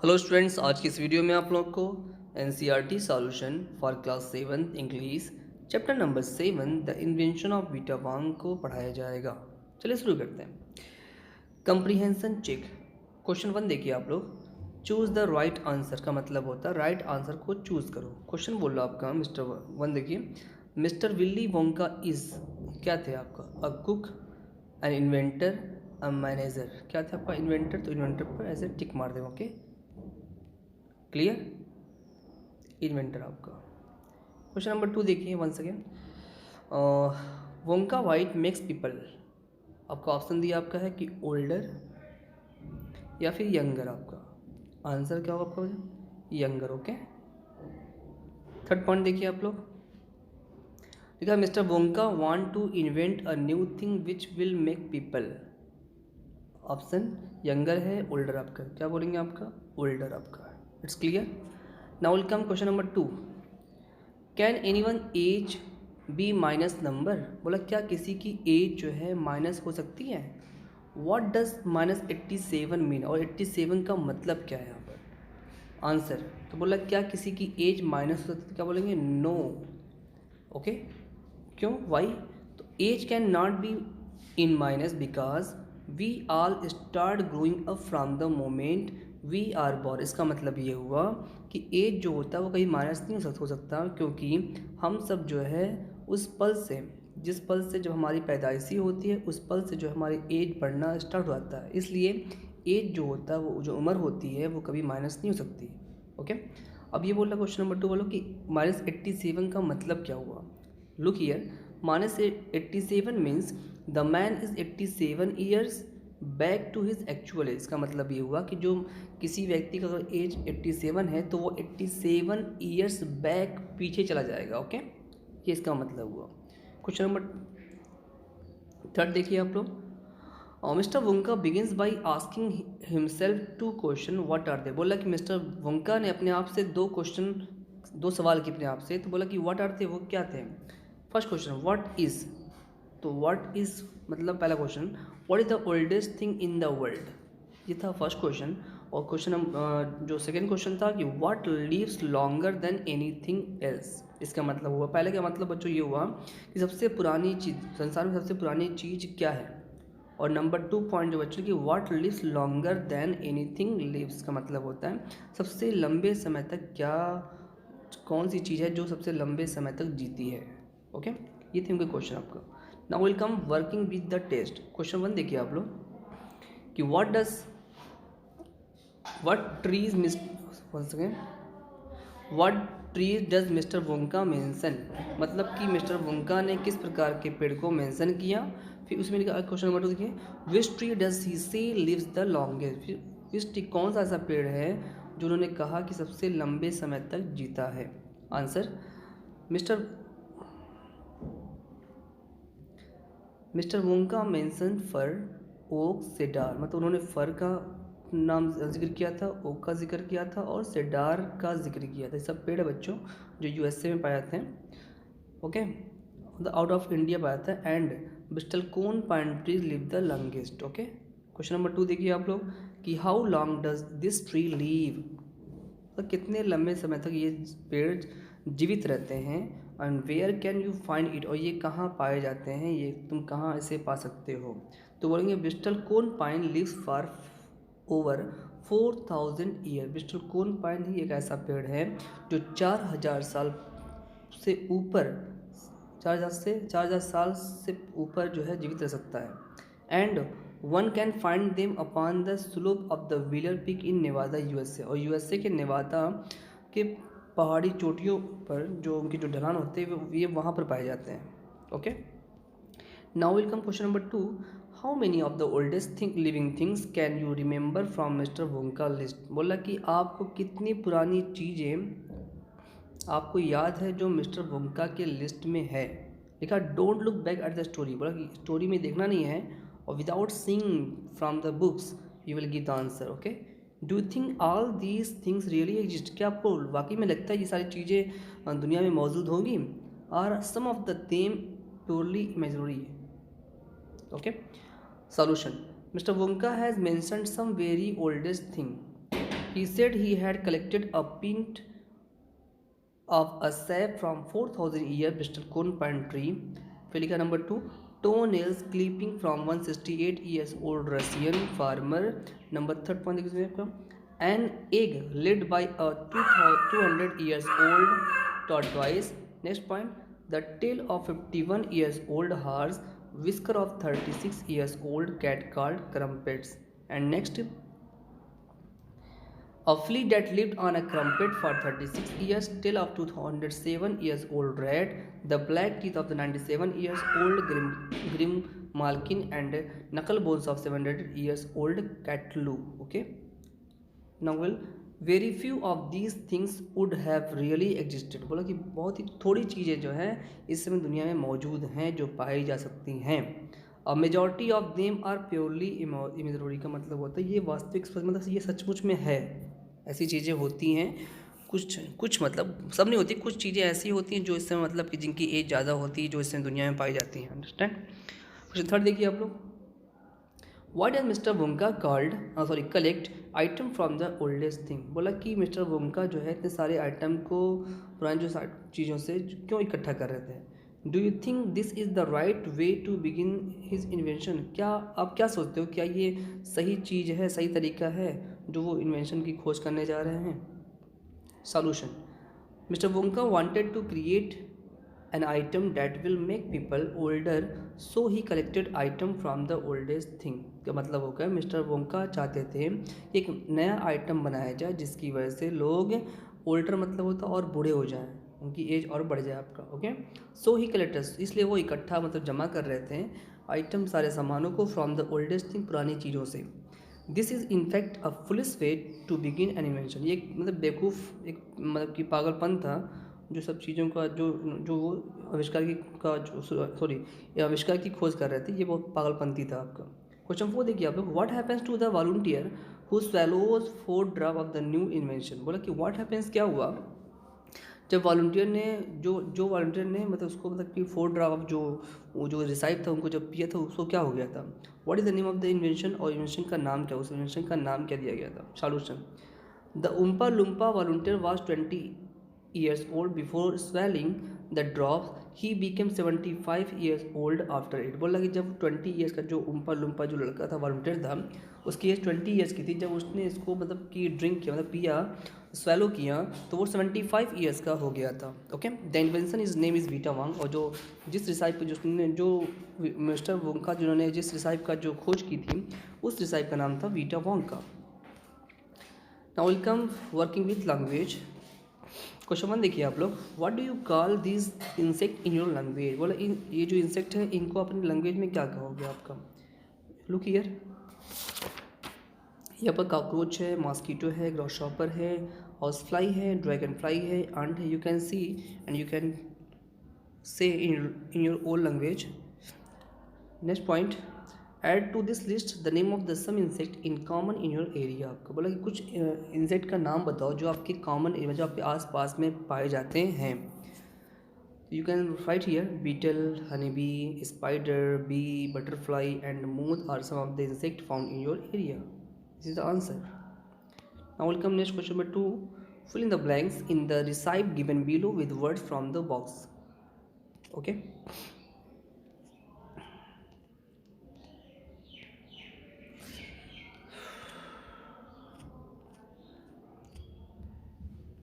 Hello students, आज की इस वीडियो में आप लोग को NCERT solution for class 7 English chapter number 7 the invention of Vita Wonk को पढ़ाया जाएगा। चलिए शुरू करते हैं। Comprehension check. क्वेश्चन 1 देखिए आप लोग। चूज़ द राइट आंसर का मतलब होता है राइट आंसर को चूज़ करो। क्वेश्चन बोल रहा आपका मिस्टर 1 देखिए, मिस्टर विल्ली वोंका इज क्या थे आपका? A cook, N inventor, a manager. क्या था आपका? इन्वेंटर। तो इन्वेंटर पर ऐसे टिक मार दें। Okay, clear? इन्वेंटर आपका। क्वेश्चन नंबर 2 देखिए once again. Wonka wait makes people. आपका ऑप्शन दिया आपका है कि ओल्डर या फिर यंगर। आपका आंसर क्या होगा आपका? यंगर। ओके। थर्ड पॉइंट देखिए आप लोग। देखा, mister Wonka want to invent a new thing which will make people. Option younger है, ओल्डर आपका। क्या बोलेंगे आपका? ओल्डर आपका। It's clear. Now will come question number 2। Can anyone age be minus number. बोला क्या किसी की एज जो है माइनस हो सकती है? व्हाट डज -87 मीन, और 87 का मतलब क्या है यहाँ पर? आंसर तो बोला क्या किसी की एज माइनस हो सकती है? क्या बोलेंगे? नो। ओके, क्यों? वाई? तो age can not be in minus because we all start growing up from the moment we are born. इसका मतलब ये हुआ कि एज जो होता है वो कहीं माइनस नहीं हो सकता, क्योंकि हम सब जो है उस पल से, जिस पल से जब हमारी पैदाइशी होती है उस पल से जो हमारी एज बढ़ना स्टार्ट हो जाता है। इसलिए एज जो होता है, वो जो उम्र होती है, वो कभी माइनस नहीं हो सकती। ओके। अब ये बोल रहा क्वेश्चन नंबर 2 बोलो कि -87 का मतलब क्या हुआ? Look here, -87 means the man is 87 years back to his actual age. का मतलब ये हुआ कि जो किसी व्यक्ति का अगर एज 87 है तो वो 87 ईयर्स बैक पीछे चला जाएगा। ओके, ये इसका मतलब हुआ। क्वेश्चन नंबर 3 देखिए आप लोग। Mister Wonka begins by asking himself 2 question, what are they. बोला कि मिस्टर वोंका ने अपने आप से 2 सवाल किए अपने आप से। तो बोला कि व्हाट आर दे, वो क्या थे? First question what is. तो व्हाट इज़ मतलब पहला question, what is the oldest thing in the world, ये था फर्स्ट क्वेश्चन। और क्वेश्चन जो सेकंड क्वेश्चन था कि what lives longer than anything else. इसका मतलब हुआ, पहले का मतलब बच्चों ये हुआ कि सबसे पुरानी चीज़, संसार में सबसे पुरानी चीज़ क्या है। और नंबर 2 पॉइंट जो बच्चों की what lives longer than anything lives का मतलब होता है सबसे लंबे समय तक क्या, कौन सी चीज़ है जो सबसे लंबे समय तक जीती है। ओके, ये थे उनके क्वेश्चन आपका। Now will come working with the test. Question 1 देखिए आप लोग कि what trees does mister Wonka mention. मतलब कि मिस्टर वोंका ने किस प्रकार के पेड़ को मेंशन किया। फिर उसमें लिखा क्वेश्चन नंबर 2 देखिए, विच ट्री डज ही से लिव्स द लॉन्गेस्ट। फिर विच ट्री कौन सा ऐसा पेड़ है जो उन्होंने कहा कि सबसे लंबे समय तक जीता है। आंसर मिस्टर वोंका मेंशन फर, ओक, सेडार। मतलब उन्होंने फर का नाम जिक्र किया था, ओक का जिक्र किया था और सेडार का जिक्र किया था। ये सब पेड़ है बच्चों जो यूएसए में पाए जाते हैं। ओके, आउट ऑफ इंडिया पाया था। And Bristol cone pine tree live the longest. Okay, question number 2 देखिए आप लोग कि how long does this tree leave. तो कितने लंबे समय तक ये पेड़ जीवित रहते हैं। And where can you find it, और ये कहाँ पाए जाते हैं, ये तुम कहाँ इसे पा सकते हो। तो बोलेंगे bristlecone pine lives for over 4000 year. Bristlecone pine ही एक ऐसा पेड़ है जो 4000 साल से ऊपर, 4000 साल से ऊपर जो है जीवित रह सकता है। And one can find them upon the slope of the Wheeler Peak in Nevada USA. और यूएसए के नेवादा के पहाड़ी चोटियों पर जो उनकी जो ढलान होते हैं ये वहाँ पर पाए जाते हैं। Okay, now will come question number 2। How many of the oldest living things can you remember from mister Wonka list. बोला कि आपको कितनी पुरानी चीज़ें आपको याद है जो मिस्टर वोंका के लिस्ट में है। लिखा don't look back at the story. बोला कि स्टोरी में देखना नहीं है, और without seeing from the books you will give the answer. Okay, do you think all these things really exist. क्या आपको वाकई में लगता है ये सारी चीज़ें दुनिया में मौजूद होंगी। और some of the them purely imaginary. Okay, solution, mister Wonka has mentioned some very oldest thing. He said he had collected a pint of a sap from 4000 year Bristol cone pine tree. फिर लिखा number 2, toenails clipping from 168 years old Russian farmer. Number third point देखिए आपका, an egg laid by a 200 years old tortoise. Next point, the tail of 51 years old horse, whisker of 36 years old cat called crumpets. And next, a flea that lived on a crumpet for 36 years, tail of 207 years old rat, the black teeth of the 97 years old grim malkin, and knuckle bones of 700 years old catlu. Okay, now well, very few of these things would have really existed. बोला कि बहुत ही थोड़ी चीज़ें जो हैं इस समय दुनिया में मौजूद हैं जो पाई जा सकती हैं. A majority of them are purely imagery का मतलब होता है ये वास्तविक, मतलब ये सचमुच में है. ऐसी चीज़ें होती हैं, कुछ मतलब सब नहीं होती, कुछ चीज़ें ऐसी होती हैं जो इस समय मतलब कि जिनकी एज ज़्यादा होती है जो इस समय दुनिया में पाई जाती हैं. अंडरस्टैंड. क्वेश्चन थर्ड देखिए आप लोग. What does mister Wonka called collect item from the oldest thing. बोला कि मिस्टर वोंका जो है इतने सारे आइटम को पुरानी जो चीज़ों से क्यों इकट्ठा कर रहे थे. Do you think this is the right way to begin his invention. क्या आप क्या सोचते हो, क्या ये सही चीज़ है, सही तरीका है जो वो इन्वेंशन की खोज करने जा रहे हैं. Solution. Mister Wonka wanted to create an item that will make people older, so he collected item from the oldest thing. का मतलब हो गया मिस्टर वोंका चाहते थे एक नया आइटम बनाया जाए जिसकी वजह से लोग ओल्डर मतलब होता और बूढ़े हो जाएं, उनकी एज और बढ़ जाए आपका. ओके, सो ही कलेक्टर्स, इसलिए वो इकट्ठा मतलब जमा कर रहे थे आइटम, सारे सामानों को फ्रॉम द ओल्डेस्ट थिंग, पुरानी चीज़ों से. This is in fact a foolish way to begin an invention. ये मतलब बेवकूफ़ एक मतलब कि पागलपन था जो सब चीज़ों का जो वो आविष्कार की खोज कर रहे थे, ये बहुत पागलपंती था आपका. क्वेश्चन 4 देखिए आप लोग. What happens to the volunteer who swallows 4 drop of the new invention. बोला कि व्हाट हैपेंस, क्या हुआ जब वॉलंटियर ने जो वॉलंटियर ने मतलब उसको मतलब कि 4 ड्रॉप ऑफ जो रिसाइप था उनको जब पिया था उसको क्या हो गया था. What is the name of the invention, और इन्वेंशन का नाम क्या, उस इन्वेंशन का नाम क्या दिया गया था. Solution. The Oompa Loompa volunteer was 20 years old before swallowing the drops. He became 75 years old after it. बोला कि जब 20 years का जो उम्पा लुम्पा जो लड़का था वॉलंटियर था उसकी एज 20 years की थी जब उसने इसको मतलब कि ड्रिंक किया मतलब पिया स्वेलो किया तो वो 75 years का हो गया था. Okay, the invention is name is Vita Wonk, और जो जिस रिसाइप जो मिस्टर वोंका जिन्होंने जिस रिसाइप का जो खोज की थी उस रिसाइप का नाम था वीटा वांग का. Now welcome working with language. Question 1 देखिए आप लोग. What do you call this insect in your language. बोला ये जो इंसेक्ट है इनको अपनी लैंग्वेज में क्या कहोगे आपका. लुक हियर, यहाँ पर कॉकरोच है, मॉस्किटो है, ग्रॉसहॉपर है, हाउस फ्लाई है, ड्रैगन फ्लाई है, अंट है. You can see and you can say in your own language. Next point, add to this list the name of the some insect in common in your area. आपका बोला कि कुछ insect का नाम बताओ जो आपके कॉमन एरिया जो आपके आस पास में पाए जाते हैं. You can write here beetle, honey bee, spider, bee, butterfly and moth are some of the insect found in your area. This is the answer. Now welcome next question number 2. Fill in the blanks in the recipe given below with words from the box. Okay,